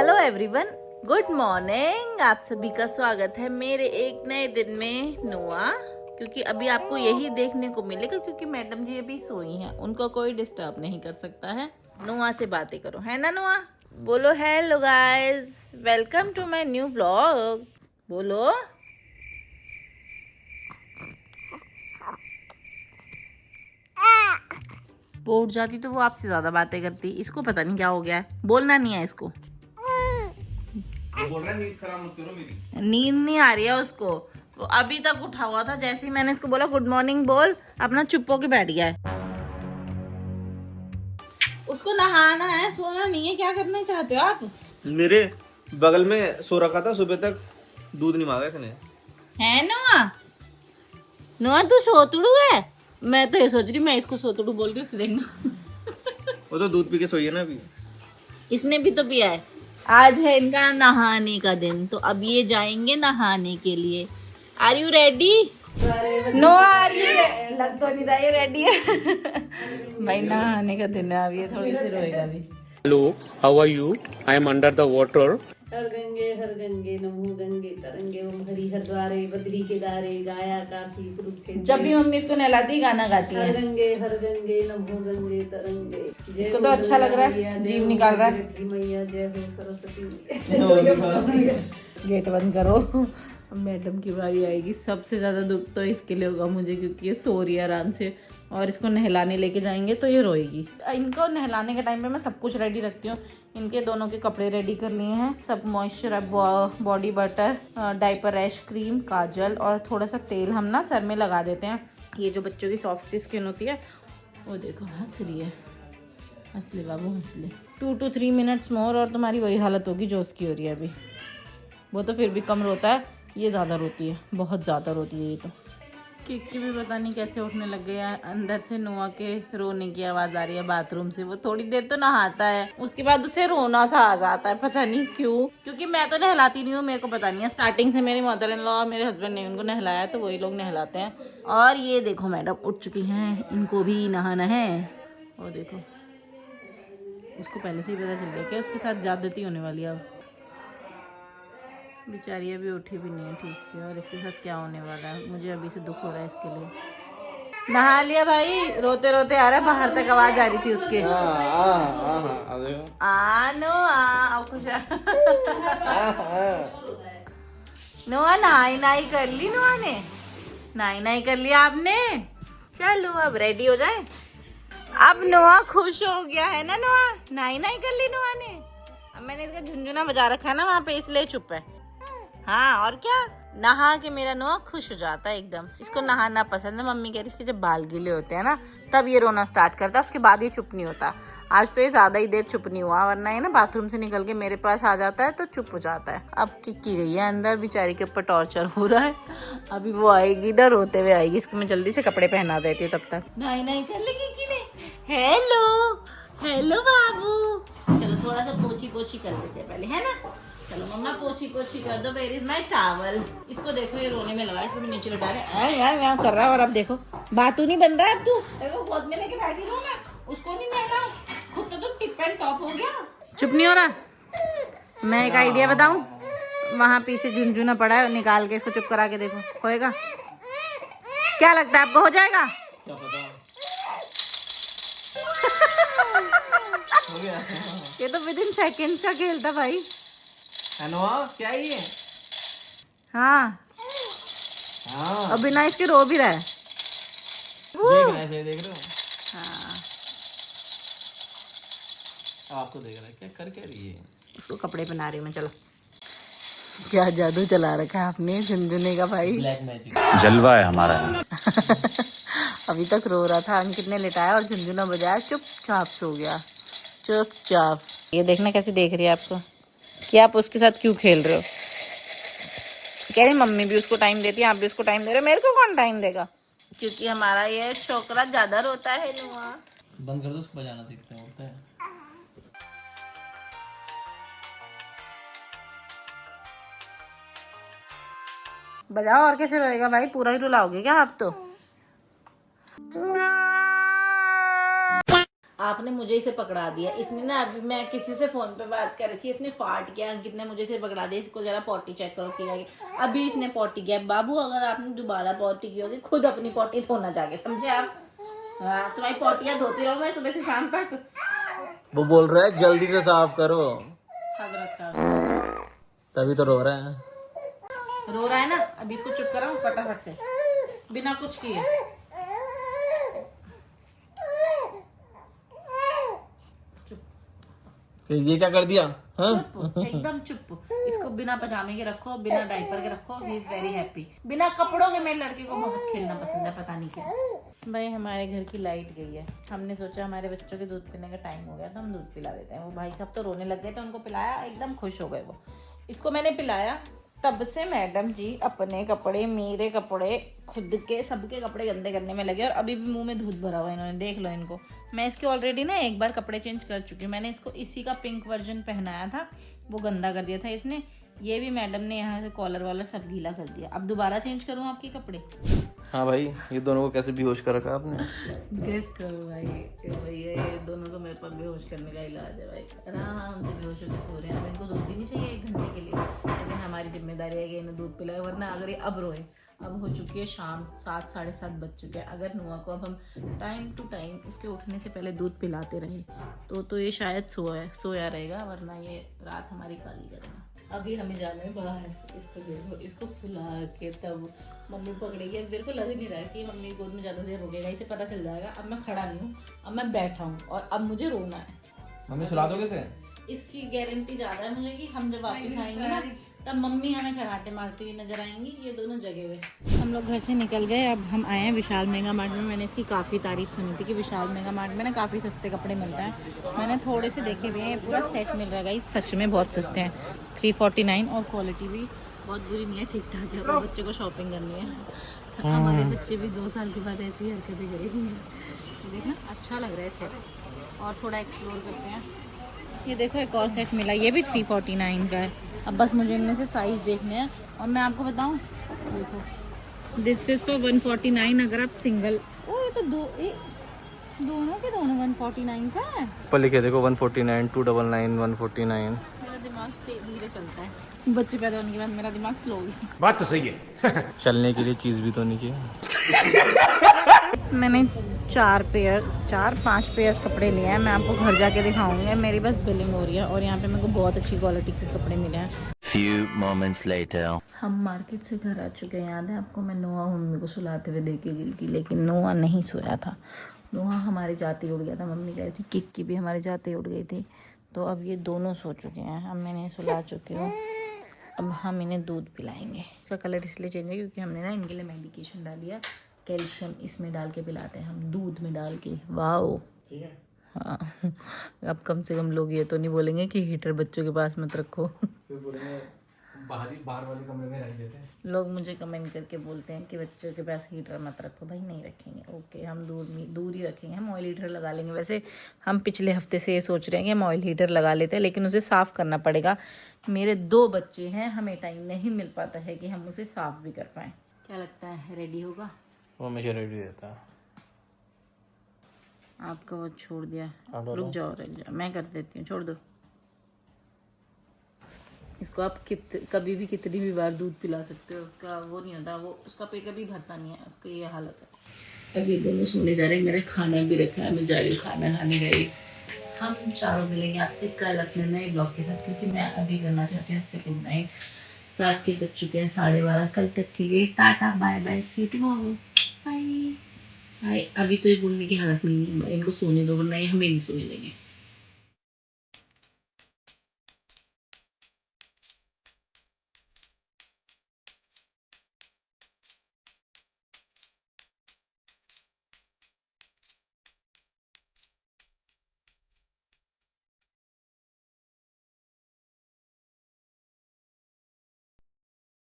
Hello everyone, good morning. आप सभी का स्वागत है मेरे एक नए दिन में। नुआ, क्योंकि अभी आपको यही देखने को मिलेगा क्योंकि मैडम जी अभी सोई हैं, उनको कोई डिस्टर्ब नहीं कर सकता है। नुआ से बातें करो, है ना नुआ? बोलो hello guys, welcome to my new vlog. बोलो। वो उठ जाती तो वो आपसे ज्यादा बातें करती, इसको पता नहीं क्या हो गया है, बोलना नहीं है इसको। बोल रहा है नींद खराब मत करो मेरी। नींद नहीं आ रही है उसको, वो अभी तक उठा हुआ था। जैसे ही मैंने इसको बोला गुड मॉर्निंग बोल, अपना चुप होके बैठ गया है। उसको नहाना है, सोना नहीं है। क्या करना चाहते हो आप? मेरे बगल में सो रखा था, सुबह तक दूध नहीं मांगा इसने। है नोआ? नोआ तू सोतड़ू है? मैं तो ये सोच रही मैं इसको सोतड़ू बोल रही हूँ, देखना। वो तो दूध पी के सोई है ना अभी। इसने भी तो पिया है। आज है इनका नहाने का दिन, तो अब ये जाएंगे नहाने के लिए। Are you ready? No are you? लग तो नहीं रहा ये रेडी है। भाई नहाने का दिन है, अब ये थोड़ी सी रोएगा अभी। Hello, how are you? I am under the water. हर गंगे नमो गंगे तरंगे ओम हरि हरद्वारे बद्री केदारे गाया काशी कुरुक्षेत्र। जब भी मम्मी इसको नहलाती गाना गाती है। हर गंगे नमो गंगे तरंगे। इसको तो अच्छा लग रहा है, जीव निकाल रहा है। मैया जय हो सरस्वती। गेट बंद करो। अब मैडम की बारी आएगी। सबसे ज्यादा दुख तो इसके लिए होगा मुझे, क्योंकि ये सो रही है आराम से और इसको नहलाने लेके जाएंगे तो ये रोएगी। इनको नहलाने के टाइम पे मैं सब कुछ रेडी रखती हूँ। इनके दोनों के कपड़े रेडी कर लिए हैं, सब moisture, body butter, diaper rash cream, काजल और थोड़ा सा तेल हम ना सर में लगा देते हैं। ये जो बच्चों की सॉफ्ट सी स्किन होती है, वो देखो हंस रही है। हंस ले बाबू हंस ले। 2 to 3 मिनट्स मोर और तुम्हारी वही हालत होगी जो उसकी हो रही है अभी। वो तो फिर भी कम रोता है, ये ज़्यादा रोती है, बहुत ज़्यादा रोती है ये तो। किक्की भी पता नहीं कैसे उठने लग गया है। अंदर से नुआ के रोने की आवाज़ आ रही है बाथरूम से। वो थोड़ी देर तो नहाता है, उसके बाद उसे रोना सा आ जाता है, पता नहीं क्यों। क्योंकि मैं तो नहलाती नहीं हूँ, मेरे को पता नहीं है। स्टार्टिंग से मेरी मदर इन लॉ और मेरे हस्बैंड ने उनको नहलाया, तो वही लोग नहलाते हैं। और ये देखो मैडम उठ चुकी हैं, इनको भी नहाना है। और देखो उसको पहले से ही पता चल गया कि उसके साथ ज्यादती होने वाली है। अब बेचारी अभी उठी भी नहीं है ठीक से, और इसके साथ क्या होने वाला है मुझे अभी से दुख हो रहा है इसके लिए। नहा लिया भाई? रोते रोते आ रहा है, बाहर तक आवाज आ रही थी उसके। नो आ खुश नोआ नहाई नाई कर ली। नोआ ने नाई नाई कर लिया आपने। चलो अब रेडी हो जाए। अब नोआ खुश हो गया है ना? नोआ नाई नाई कर ली नोआ ने। अब मैंने इसका झुनझुना बजा रखा है ना वहाँ पे, इसलिए चुप है। हाँ और क्या, नहा के मेरा नुआ खुश हो जाता है एकदम। इसको नहाना पसंद है। मम्मी कह रही इसके जब बाल गीले होते हैं ना तब ये रोना स्टार्ट करता है, उसके बाद ये चुप नहीं होता। आज तो ये ज्यादा ही देर चुप नहीं हुआ, वरना ये ना बाथरूम से निकल के मेरे पास आ जाता है तो चुप हो जाता है। अब किक्की गई है अंदर, बेचारी के ऊपर टॉर्चर हो रहा है। अभी वो आएगी ना, रोते हुए आएगी। इसको मैं जल्दी से कपड़े पहना देती हूँ तब तक। नहीं नहीं कर ले किक्की ने। हेलो हेलो बाबू। चलो थोड़ा सा पोछी पोछी कर लेते हैं पहले, है ना? चलो मम्मा पोछी पोछी कर दो। Where is my towel? इसको देखो ये रोने में लगा है, इसको भी नीचे लटा रहे कर रहा है। और अब देखो बातू नहीं बन रहा है। अब तू देखो गोद में लेके बैठी रहो ना, उसको नहीं नहला, खुद तो तुम टिप एंड टॉप हो गया। चुप नहीं हो रहा। मैं एक आइडिया बताऊं, वहां पीछे झुनझुना पड़ा है, निकाल के इसको चुप करा के देखो, होएगा? क्या लगता है आपको हो जाएगा? ये तो विद इन सेकेंड्स का खेल था भाई। क्या ये? हाँ हाँ और बिना इसके रो भी रहा है। देख रहे हो? हाँ आपको देख रहा है, क्या कर क्या रही है? उसको कपड़े पहना रही हूँ मैं। चलो क्या जादू चला रखा है आपने झुनझुने का भाई। ब्लैक मैजिक जलवा है हमारा। अभी तक रो रहा था, अंकित ने लिटाया और झुनझुना बजाया, चुपचाप सो गया चुपचाप। ये देखना कैसे देख रही है आपको कि आप उसके साथ क्यों खेल रहे हो। कह रही मम्मी भी उसको टाइम देती है, आप भी उसको टाइम दे रहे हो, मेरे को कौन टाइम देगा? क्योंकि हमारा ये छोकरा ज्यादा रोता है। नुआ बंद कर दो, उसको बजाना देखते हैं होता है। बजाओ, और कैसे रोएगा भाई? पूरा ही रुलाओगे क्या आप? तो आप आपने मुझे इसे पकड़ा दिया। इसने ना, अभी मैं किसी से फोन पे बात कर रही थी, इसने फाट किया, कितने मुझे इसे पकड़ा दिया, इसको जरा पॉटी चेक करो किया। अभी इसने पॉटी किया। बाबू अगर आपने दोबारा पॉटी की होगी, खुद अपनी पॉटी धोना जाके, समझे आप? हाँ, तुम्हारी पॉटियां धोती रहो मैं सुबह से शाम तक। वो बोल रहा है जल्दी से साफ करो, हग रखा तभी तो रो रहा है। रो रहा है ना, अभी इसको चुप कराऊं फटाफट से, बिना कुछ किए। ये क्या कर दिया? हाँ? चुप, एकदम चुप। इसको बिना पजामे के रखो, बिना डायपर के रखो, ही इज वेरी हैप्पी। बिना कपड़ों के मेरे लड़के को बहुत खेलना पसंद है, पता नहीं क्यों। भाई हमारे घर की लाइट गई है, हमने सोचा हमारे बच्चों के दूध पीने का टाइम हो गया तो हम दूध पिला देते हैं। वो भाई साहब तो रोने लग गए थे, उनको पिलाया, एकदम खुश हो गए वो। इसको मैंने पिलाया, तब से मैडम जी अपने कपड़े, मेरे कपड़े, खुद के, सबके कपड़े गंदे करने में लगे। और अभी भी मुंह में दूध भरा हुआ इन्होंने, देख लो इनको। मैं इसके ऑलरेडी ना एक बार कपड़े चेंज कर चुकी हूँ। मैंने इसको इसी का पिंक वर्जन पहनाया था, वो गंदा कर दिया था इसने। ये भी मैडम ने यहाँ से कॉलर वालर सब गीला कर दिया। अब दोबारा चेंज करूँ आपके कपड़े? हाँ भाई, ये दोनों को कैसे बेहोश कर रखा आपने? गेस करो भाई, भैया ये दोनों को मेरे पास बेहोश करने का इलाज है भाई। आराम से बेहोश होकर सो रहे हैं। अब इनको दूध भी नहीं चाहिए 1 घंटे के लिए, लेकिन हमारी जिम्मेदारी है कि इन्हें दूध पिलाए, वरना अगर ये अब रोए। अब हो चुकी है शाम, 7 साढ़े 7 बज चुके हैं। अगर नुआ को अब हम टाइम टू टाइम उसके उठने से पहले दूध पिलाते रहे तो ये शायद सोया रहेगा, वरना ये रात हमारी काली करेगा। अभी हमें जाना है बाहर। इसको देखो, इसको सुला के तब मम्मी पकड़ेगी। अब मेरे को लग नहीं रहा है कि मम्मी गोद में ज़्यादा देर रुकेगा, इसे पता चल जाएगा। अब मैं खड़ा नहीं हूँ, अब मैं बैठा हूँ और अब मुझे रोना है। मम्मी सुला दोगे से? इसकी गारंटी ज़्यादा है मुझे कि हम जब वापस आएंगे ना, तब मम्मी हमें खराटे मारती हुई नजर आएंगी। ये दोनों जगह हुए। हम लोग घर से निकल गए, अब हम आए हैं विशाल मेगा मार्ट में। मैंने इसकी काफ़ी तारीफ सुनी थी कि विशाल मेगा मार्ट में ना काफ़ी सस्ते कपड़े मिलते हैं। मैंने थोड़े से देखे हुए हैं, पूरा सेट मिल रहा है, सच में बहुत सस्ते हैं। 349 और क्वालिटी भी बहुत बुरी नहीं है, ठीक ठाक है। और बच्चे को शॉपिंग करनी है। हमारे बच्चे भी 2 साल के बाद ऐसी हरकतें करेंगे। देखना अच्छा लग रहा है सेट, और थोड़ा एक्सप्लोर करते हैं। ये देखो एक और सेट मिला, ये भी 349 का है। अब बस मुझे इनमें से साइज़ देखने हैं। और मैं आपको बताऊं, देखो दिस इज फॉर 149 अगर आप सिंगल। ओ ये तो दोनों के दोनों 149 का है। ऊपर लिखे देखो 149, 299, 149। मेरा दिमाग धीरे चलता है, बच्चे पैदा होने के बाद मेरा दिमाग स्लो हो गया। बात तो सही है। चलने के लिए चीज़ भी तो होनी चाहिए। मैंने 4-5 पेयर्स कपड़े लिए हैं। मैं आपको घर जाके दिखाऊंगी। मेरी बस बिलिंग हो रही है और यहाँ पे मेरे को बहुत अच्छी क्वालिटी के कपड़े मिले हैं। Few moments later. हम मार्केट से घर आ चुके हैं। याद है आपको, मैं नोआ मम्मी को सुलाते हुए देख के गई थी, लेकिन नोआ नहीं सोया था। नोआ हमारे जाते ही उड़ गया था। मम्मी कह रही थी किक्की भी हमारे जाते ही उड़ गई थी। तो अब ये दोनों सो चुके हैं। अब मैंने सुला चुकी हूँ, अब हम इन्हें दूध पिलाएंगे। इसका कलर इसलिए चेंज है क्योंकि हमने ना इनके लिए मेडिकेशन डाली है, कैल्शियम इसमें डाल के पिलाते हैं हम, दूध में डाल के। वाओ, हाँ। अब कम से कम लोग ये तो नहीं बोलेंगे कि हीटर बच्चों के पास मत रखो। बाहर वाले कमरे में रख देते हैं। लोग मुझे कमेंट करके बोलते हैं कि बच्चों के पास हीटर मत रखो। भाई नहीं रखेंगे, ओके, हम दूर ही रखेंगे। हम ऑयल हीटर लगा लेंगे। वैसे हम पिछले हफ्ते से ये सोच रहे हैं कि हम ऑयल हीटर लगा लेते हैं, लेकिन उसे साफ़ करना पड़ेगा। मेरे 2 बच्चे हैं, हमें टाइम नहीं मिल पाता है कि हम उसे साफ़ भी कर पाएँ। क्या लगता है, रेडी होगा? वो हमेशा रेडी रहता है। आपका वो छोड़ दिया, रुक जाओ, मैं कर देती हूँ, छोड़ दो इसको। आप कभी भी कितनी भी बार दूध पिला सकते हो, उसका वो नहीं होता, वो उसका पेट कभी भरता नहीं है, उसको ये हालत है। अभी दोनों सोने जा रहे हैं, मेरा खाना भी रखा है, मैं जा रही हूँ खाना खाने गई। हम चारों मिलेंगे आपसे कल अपने नए ब्लॉग के साथ, क्योंकि मैं अभी करना चाहती हूँ आपसे गुड नाइट। रात के बज चुके हैं 12:30। कल तक के लिए tata bye bye, see you tomorrow, bye. अभी तो ये बोलने की हालत नहीं है, इनको सोने दो वरना ये हमें नहीं सोने देंगे।